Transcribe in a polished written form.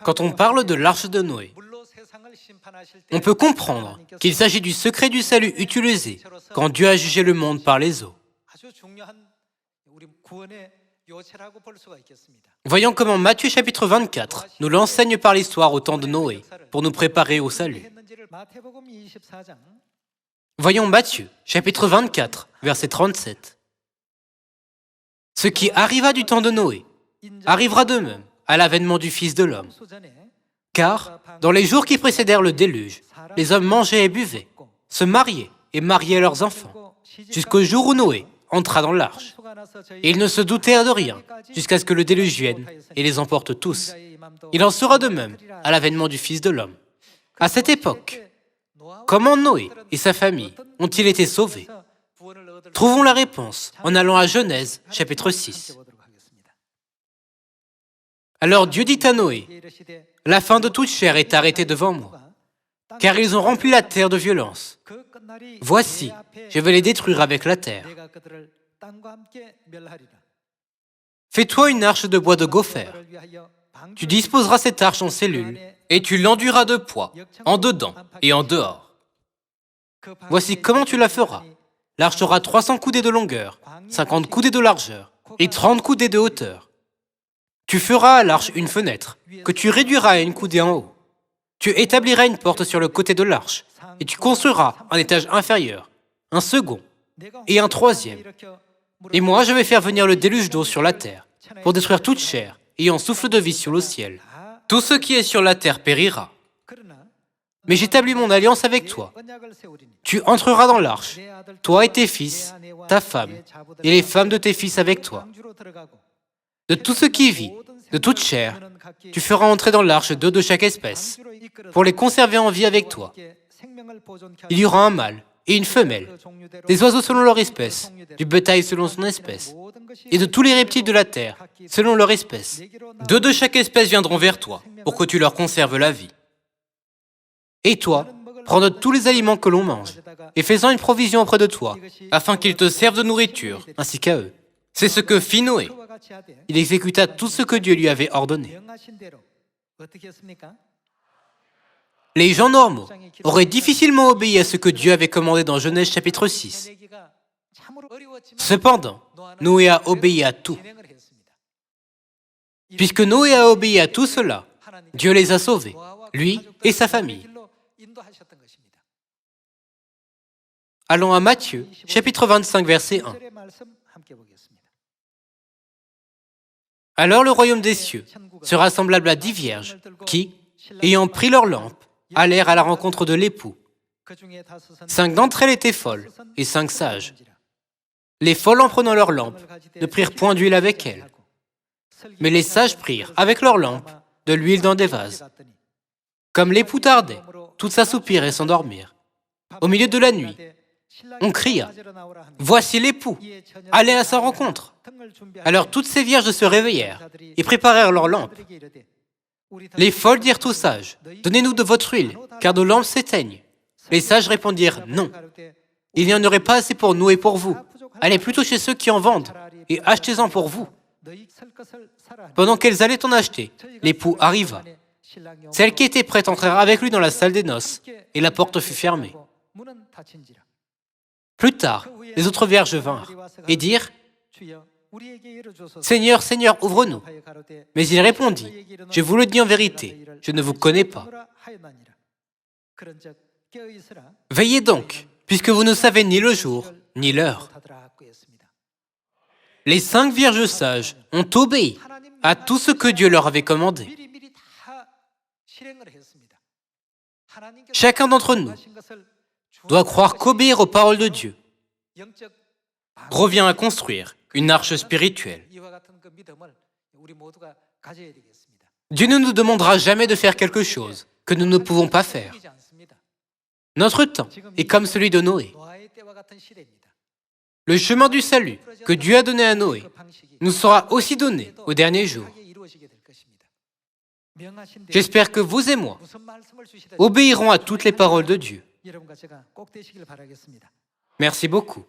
Quand on parle de l'arche de Noé, on peut comprendre qu'il s'agit du secret du salut utilisé quand Dieu a jugé le monde par les eaux. Voyons comment Matthieu chapitre 24 nous l'enseigne par l'histoire au temps de Noé pour nous préparer au salut. Voyons Matthieu chapitre 24, verset 37. Ce qui arriva du temps de Noé arrivera de même à l'avènement du Fils de l'homme. Car, dans les jours qui précédèrent le déluge, les hommes mangeaient et buvaient, se mariaient et mariaient leurs enfants, jusqu'au jour où Noé entra dans l'arche. Et ils ne se doutèrent de rien, jusqu'à ce que le déluge vienne et les emporte tous. Il en sera de même à l'avènement du Fils de l'homme. À cette époque, comment Noé et sa famille ont-ils été sauvés? Trouvons la réponse en allant à Genèse, chapitre 6. Alors Dieu dit à Noé, « La fin de toute chair est arrêtée devant moi, car ils ont rempli la terre de violence. Voici, je vais les détruire avec la terre. Fais-toi une arche de bois de gopher. Tu disposeras cette arche en cellules, et tu l'enduiras de poids, en dedans et en dehors. Voici comment tu la feras. L'arche aura 300 coudées de longueur, 50 coudées de largeur, et 30 coudées de hauteur. Tu feras à l'arche une fenêtre, que tu réduiras à une coudée en haut. Tu établiras une porte sur le côté de l'arche, et tu construiras un étage inférieur, un second, et un troisième. Et moi, je vais faire venir le déluge d'eau sur la terre, pour détruire toute chair, ayant souffle de vie sur le ciel. Tout ce qui est sur la terre périra. Mais j'établis mon alliance avec toi. Tu entreras dans l'arche, toi et tes fils, ta femme, et les femmes de tes fils avec toi. De tout ce qui vit, de toute chair, tu feras entrer dans l'arche 2 de chaque espèce, pour les conserver en vie avec toi. Il y aura un mâle et une femelle, des oiseaux selon leur espèce, du bétail selon son espèce, et de tous les reptiles de la terre, selon leur espèce. 2 de chaque espèce viendront vers toi, pour que tu leur conserves la vie. Et toi, prends de tous les aliments que l'on mange, et fais-en une provision auprès de toi, afin qu'ils te servent de nourriture, ainsi qu'à eux. C'est ce que fit Noé. Il exécuta tout ce que Dieu lui avait ordonné. Les gens normaux auraient difficilement obéi à ce que Dieu avait commandé dans Genèse chapitre 6. Cependant, Noé a obéi à tout. Puisque Noé a obéi à tout cela, Dieu les a sauvés, lui et sa famille. Allons à Matthieu, chapitre 25, verset 1. Alors le royaume des cieux sera semblable à 10 vierges qui, ayant pris leurs lampes, allèrent à la rencontre de l'époux. 5 d'entre elles étaient folles et 5 sages. Les folles, en prenant leurs lampes, ne prirent point d'huile avec elles. Mais les sages prirent, avec leurs lampes, de l'huile dans des vases. Comme l'époux tardait, toutes s'assoupirent et s'endormirent. Au milieu de la nuit, on cria, « Voici l'époux, allez à sa rencontre !» Alors toutes ces vierges se réveillèrent et préparèrent leurs lampes. Les folles dirent aux sages, « Donnez-nous de votre huile, car nos lampes s'éteignent. » Les sages répondirent, « Non, il n'y en aurait pas assez pour nous et pour vous. Allez plutôt chez ceux qui en vendent et achetez-en pour vous. » Pendant qu'elles allaient en acheter, l'époux arriva. Celles qui étaient prêtes entrèrent avec lui dans la salle des noces, et la porte fut fermée. Plus tard, les autres vierges vinrent et dirent, « Seigneur, Seigneur, ouvre-nous. » Mais il répondit, « Je vous le dis en vérité, je ne vous connais pas. Veillez donc, puisque vous ne savez ni le jour, ni l'heure. » Les 5 vierges sages ont obéi à tout ce que Dieu leur avait commandé. Chacun d'entre nous doit croire qu'obéir aux paroles de Dieu revient à construire une arche spirituelle. Dieu ne nous demandera jamais de faire quelque chose que nous ne pouvons pas faire. Notre temps est comme celui de Noé. Le chemin du salut que Dieu a donné à Noé nous sera aussi donné au dernier jour. J'espère que vous et moi obéirons à toutes les paroles de Dieu. Merci beaucoup.